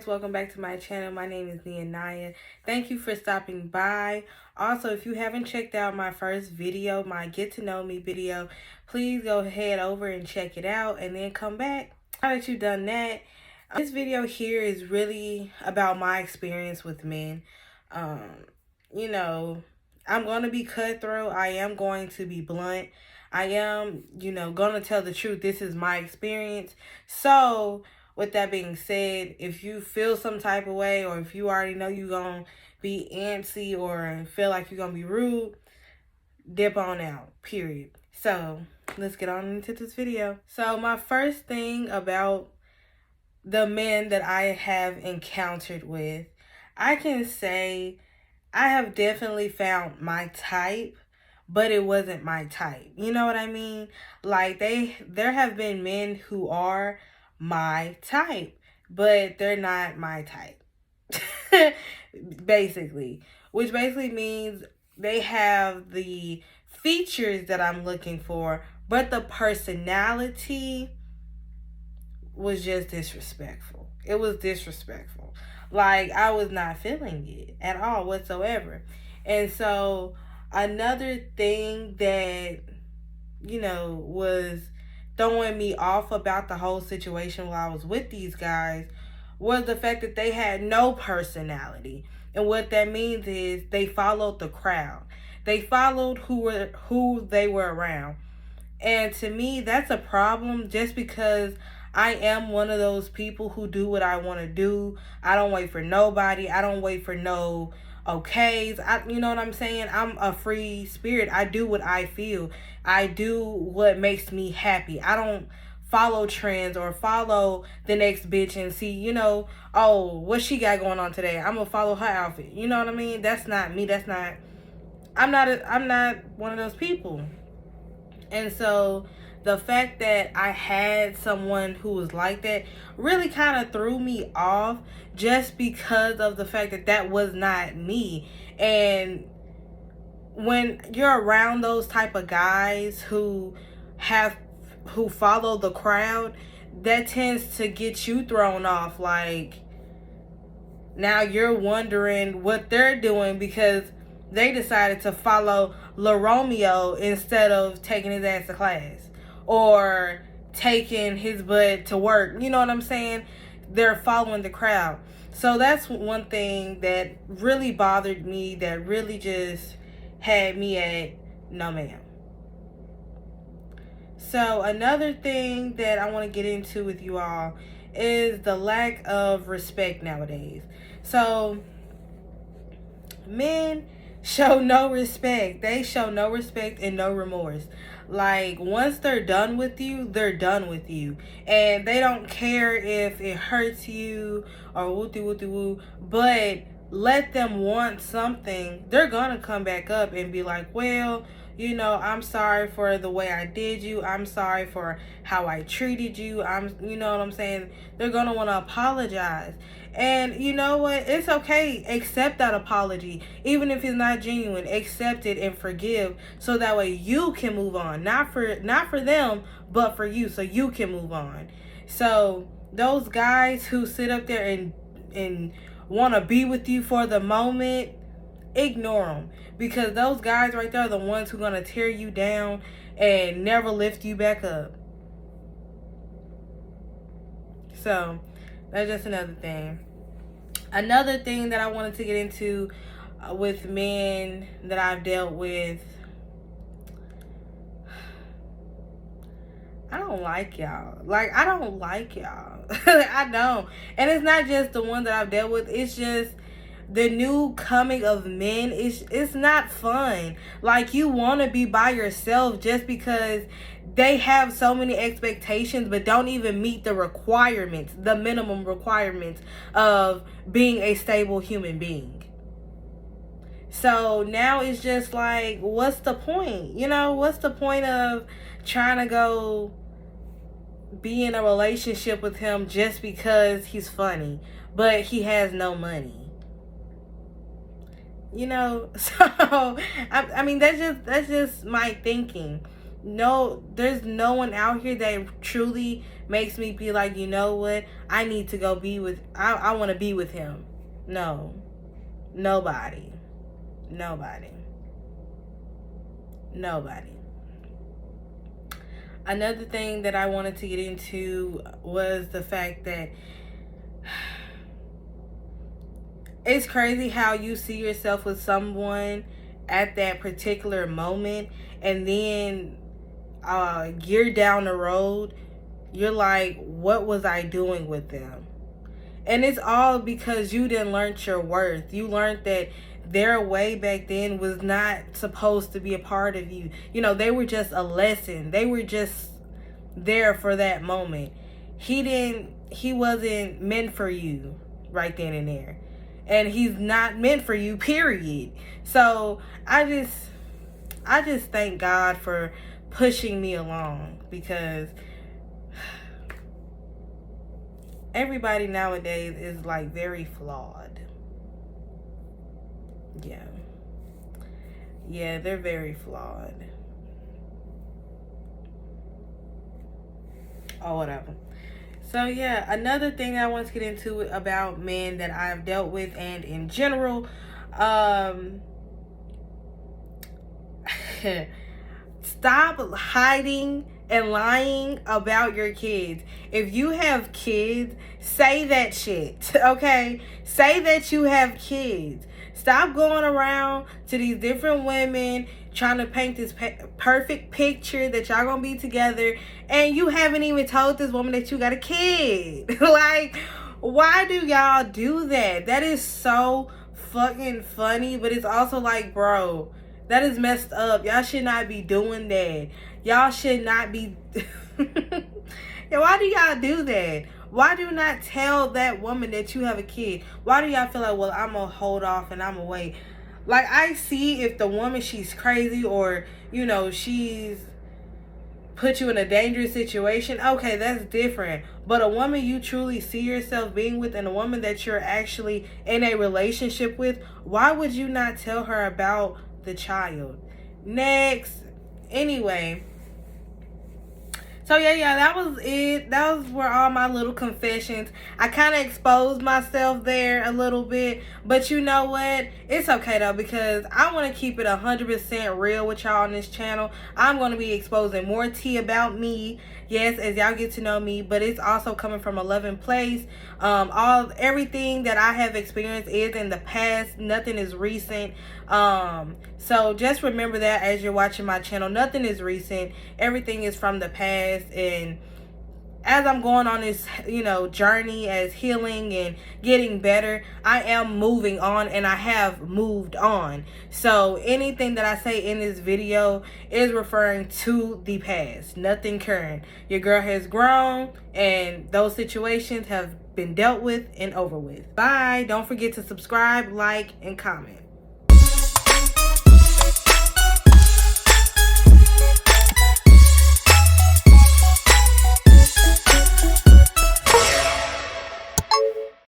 welcome back to my channel. My name is Nia Naya. Thank you for stopping by. Also, if you haven't checked out my first video, my get to know me video, please go head over and check it out and then come back. Now that you've done that, this video here is really about my experience with men. You know, I'm going to be cutthroat. I am going to be blunt. I am, going to tell the truth. This is my experience. So, with that being said, if you feel some type of way, or if you already know you're going to be antsy or feel like you're going to be rude, dip on out, period. So, let's get on into this video. So, my first thing about the men that I have encountered with, I can say I have definitely found my type, but it wasn't my type. You know what I mean? Like, there have been men who are my type, but they're not my type. Basically. Which basically means they have the features that I'm looking for, but the personality was just disrespectful. It was disrespectful. Like, I was not feeling it at all whatsoever. And so another thing that, was throwing me off about the whole situation while I was with these guys was the fact that they had no personality. And what that means is they followed the crowd. They followed who they were around. And to me, that's a problem, just because I am one of those people who do what I want to do. I don't wait for nobody. I don't wait for no okays. You know what I'm saying? I'm a free spirit. I do what I feel. I do what makes me happy. I don't follow trends or follow the next bitch and see, oh, what she got going on today. I'm gonna follow her outfit. You know what I mean? That's not me. I'm not one of those people. And so the fact that I had someone who was like that really kind of threw me off, just because of the fact that that was not me. And when you're around those type of guys who follow the crowd, that tends to get you thrown off. Like, now you're wondering what they're doing because they decided to follow La Romeo instead of taking his ass to class or taking his butt to work. You know what I'm saying? They're following the crowd. So that's one thing that really bothered me, that really just had me at no ma'am. So another thing that I want to get into with you all is the lack of respect nowadays. So men show no respect. They show no respect and no remorse. Like, once they're done with you, they're done with you. And they don't care if it hurts you or woo, but let them want something. They're gonna come back up and be like, well, I'm sorry for the way I did you. I'm sorry for how I treated you. You know what I'm saying? They're gonna want to apologize. And you know what? It's okay. Accept that apology. Even if it's not genuine, accept it and forgive, so that way you can move on. Not for them, but for you, so you can move on. So those guys who sit up there and want to be with you for the moment, ignore them, because those guys right there are the ones who are going to tear you down and never lift you back up. So that's just another thing. Another thing that I wanted to get into with men that I've dealt with, I don't like y'all. Like, I don't like y'all. I don't. And it's not just the one that I've dealt with. It's just the new coming of men. It's not fun. Like, you want to be by yourself just because they have so many expectations, but don't even meet the requirements, the minimum requirements of being a stable human being. So now it's just like, what's the point? What's the point of trying to go be in a relationship with him just because he's funny, but he has no money? So I mean, that's just my thinking. No, there's no one out here that truly makes me be like, you know what, I need to go be with, I want to be with him. No, nobody. Another thing that I wanted to get into was the fact that it's crazy how you see yourself with someone at that particular moment, and then year down the road, you're like, what was I doing with them? And it's all because you didn't learn your worth. You learned that their way back then was not supposed to be a part of you. You know, they were just a lesson. They were just there for that moment. He wasn't meant for you right then and there. And he's not meant for you, period. So I just thank God for pushing me along, because everybody nowadays is like very flawed. Yeah, they're very flawed. Oh, whatever. So yeah, another thing that I want to get into about men that I've dealt with and in general, stop hiding and lying about your kids. If you have kids, say that shit, okay? Say that you have kids. Stop going around to these different women trying to paint this perfect picture that y'all gonna be together, and you haven't even told this woman that you got a kid. Like, why do y'all do that? That is so fucking funny, but it's also like, bro, that is messed up. Y'all should not be doing that. Y'all should not be... Yeah, why do y'all do that? Why do not tell that woman that you have a kid? Why do y'all feel like, well, I'm going to hold off and I'm going to wait? Like, I see if the woman, she's crazy, or, you know, she's put you in a dangerous situation. Okay, that's different. But a woman you truly see yourself being with, and a woman that you're actually in a relationship with, why would you not tell her about the child? Next. Anyway, so yeah, that was it. Those were all my little confessions. I kind of exposed myself there a little bit, but you know what? It's okay though, because I want to keep it 100% real with y'all on this channel. I'm going to be exposing more tea about me, yes, as y'all get to know me, but it's also coming from a loving place. Everything that I have experienced is in the past. Nothing is recent. So just remember that as you're watching my channel. Nothing is recent. Everything is from the past. And as I'm going on this, you know, journey as healing and getting better, I am moving on, and I have moved on. So anything that I say in this video is referring to the past, nothing current. Your girl has grown, and those situations have been dealt with and over with. Bye. Don't forget to subscribe, like, and comment.